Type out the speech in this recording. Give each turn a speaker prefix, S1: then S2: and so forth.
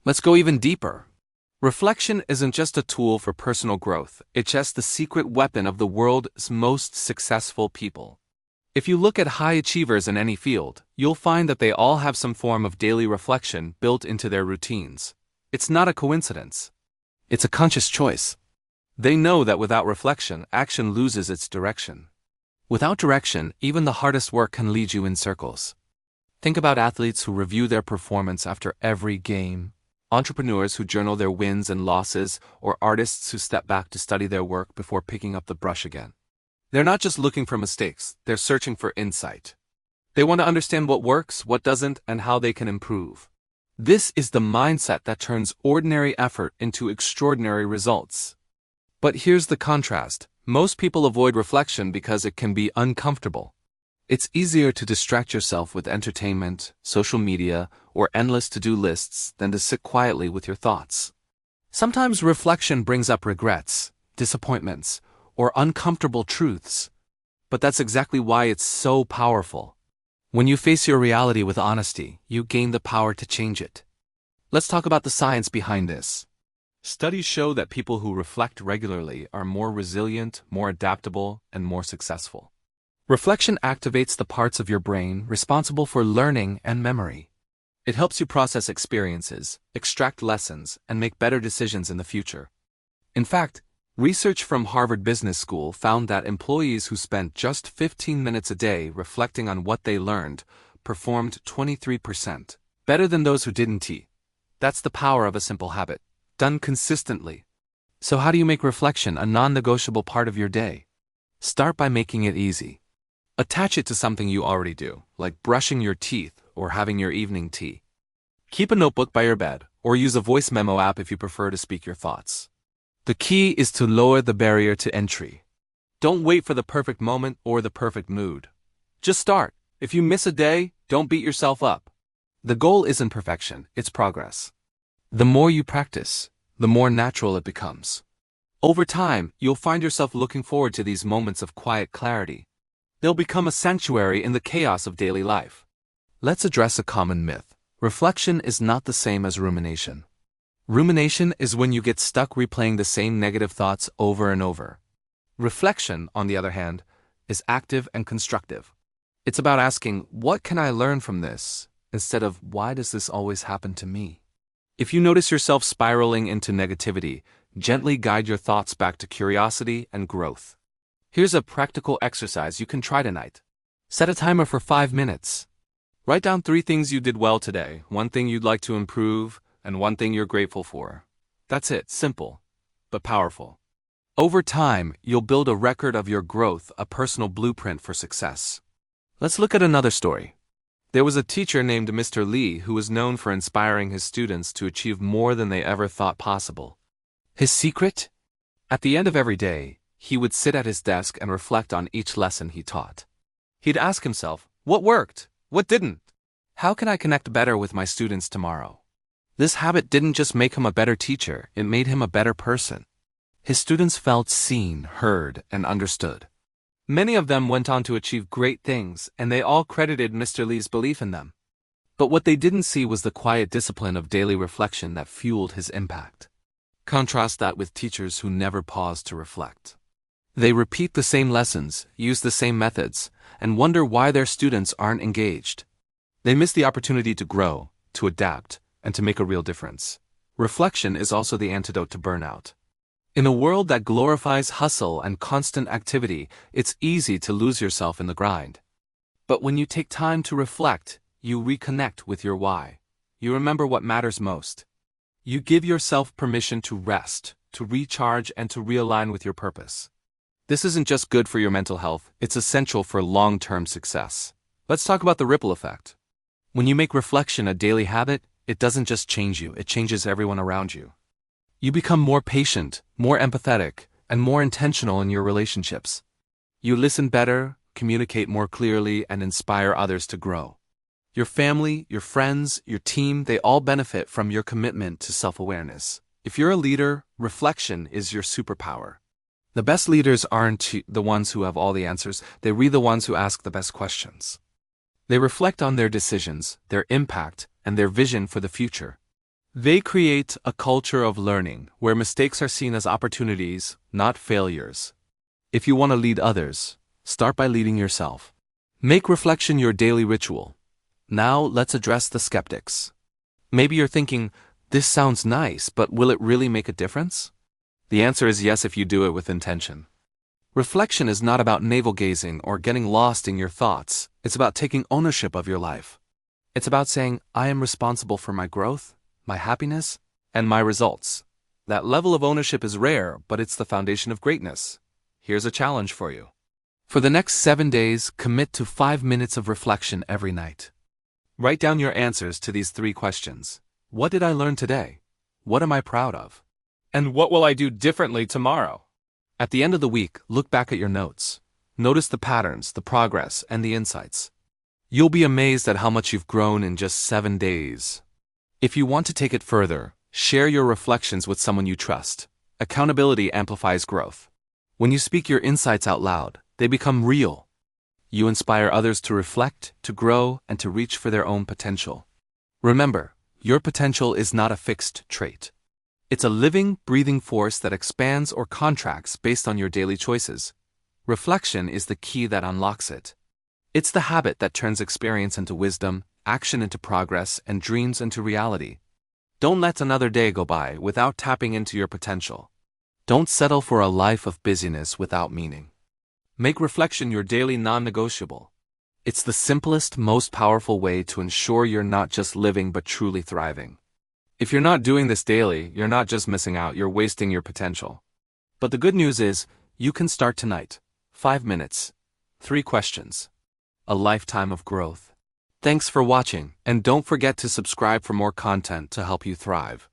S1: Let's go even deeper. Reflection isn't just a tool for personal growth, it's just the secret weapon of the world's most successful people. If you look at high achievers in any field, you'll find that they all have some form of daily reflection built into their routines. It's not a coincidence. It's a conscious choice. They know that without reflection, action loses its direction. Without direction, even the hardest work can lead you in circles. Think about athletes who review their performance after every game, entrepreneurs who journal their wins and losses, or artists who step back to study their work before picking up the brush again. They're not just looking for mistakes, they're searching for insight. They want to understand what works, what doesn't, and how they can improve. This is the mindset that turns ordinary effort into extraordinary results. But here's the contrast. Most people avoid reflection because it can be uncomfortable. It's easier to distract yourself with entertainment, social media, or endless to-do lists than to sit quietly with your thoughts. Sometimes reflection brings up regrets, disappointments, or uncomfortable truths. But that's exactly why it's so powerful. When you face your reality with honesty, you gain the power to change it. Let's talk about the science behind this. Studies show that people who reflect regularly are more resilient, more adaptable, and more successful. Reflection activates the parts of your brain responsible for learning and memory. It helps you process experiences, extract lessons, and make better decisions in the future. In fact, research from Harvard Business School found that employees who spent just 15 minutes a day reflecting on what they learned performed 23% better than those who didn't. That's the power of a simple habit, done consistently. So how do you make reflection a non-negotiable part of your day? Start by making it easy. Attach it to something you already do, like brushing your teeth or having your evening tea. Keep a notebook by your bed, or use a voice memo app if you prefer to speak your thoughts. The key is to lower the barrier to entry. Don't wait for the perfect moment or the perfect mood. Just start. If you miss a day, don't beat yourself up. The goal isn't perfection, it's progress. The more you practice, the more natural it becomes. Over time, you'll find yourself looking forward to these moments of quiet clarity. They'll become a sanctuary in the chaos of daily life. Let's address a common myth. Reflection is not the same as rumination. Rumination is when you get stuck replaying the same negative thoughts over and over. Reflection, on the other hand, is active and constructive. It's about asking, what can I learn from this, instead of why does this always happen to me? If you notice yourself spiraling into negativity, gently guide your thoughts back to curiosity and growth. Here's a practical exercise you can try tonight. Set a timer for 5 minutes. Write down 3 things you did well today, 1 thing you'd like to improve, and 1 thing you're grateful for. That's it, simple, but powerful. Over time, you'll build a record of your growth, a personal blueprint for success. Let's look at another story. There was a teacher named Mr. Lee who was known for inspiring his students to achieve more than they ever thought possible. His secret? At the end of every day, he would sit at his desk and reflect on each lesson he taught. He'd ask himself, what worked? What didn't? How can I connect better with my students tomorrow? This habit didn't just make him a better teacher, it made him a better person. His students felt seen, heard, and understood. Many of them went on to achieve great things, and they all credited Mr. Lee's belief in them. But what they didn't see was the quiet discipline of daily reflection that fueled his impact. Contrast that with teachers who never pause to reflect. They repeat the same lessons, use the same methods, and wonder why their students aren't engaged. They miss the opportunity to grow, to adapt, and to make a real difference. Reflection is also the antidote to burnout. In a world that glorifies hustle and constant activity, it's easy to lose yourself in the grind. But when you take time to reflect, you reconnect with your why. You remember what matters most. You give yourself permission to rest, to recharge, and to realign with your purpose. This isn't just good for your mental health, it's essential for long-term success. Let's talk about the ripple effect. When you make reflection a daily habit, it doesn't just change you, it changes everyone around you. You become more patient, more empathetic, and more intentional in your relationships. You listen better, communicate more clearly, and inspire others to grow. Your family, your friends, your team, they all benefit from your commitment to self-awareness. If you're a leader, reflection is your superpower. The best leaders aren't the ones who have all the answers, they're the ones who ask the best questions. They reflect on their decisions, their impact, and their vision for the future. They create a culture of learning where mistakes are seen as opportunities, not failures. If you want to lead others, start by leading yourself. Make reflection your daily ritual. Now let's address the skeptics. Maybe you're thinking, this sounds nice, but will it really make a difference? The answer is yes if you do it with intention. Reflection is not about navel-gazing or getting lost in your thoughts. It's about taking ownership of your life. It's about saying, I am responsible for my growth, my happiness, and my results. That level of ownership is rare, but it's the foundation of greatness. Here's a challenge for you. For the next 7 days, commit to 5 minutes of reflection every night. Write down your answers to these 3 questions. What did I learn today? What am I proud of? And what will I do differently tomorrow? At the end of the week, look back at your notes. Notice the patterns, the progress, and the insights. You'll be amazed at how much you've grown in just 7 days. If you want to take it further, share your reflections with someone you trust. Accountability amplifies growth. When you speak your insights out loud, they become real. You inspire others to reflect, to grow, and to reach for their own potential. Remember, your potential is not a fixed trait. It's a living, breathing force that expands or contracts based on your daily choices. Reflection is the key that unlocks it. It's the habit that turns experience into wisdom, action into progress, and dreams into reality. Don't let another day go by without tapping into your potential. Don't settle for a life of busyness without meaning. Make reflection your daily non-negotiable. It's the simplest, most powerful way to ensure you're not just living but truly thriving. If you're not doing this daily, you're not just missing out, you're wasting your potential. But the good news is, you can start tonight. 5 minutes. 3 questions. A lifetime of growth. Thanks for watching, and don't forget to subscribe for more content to help you thrive.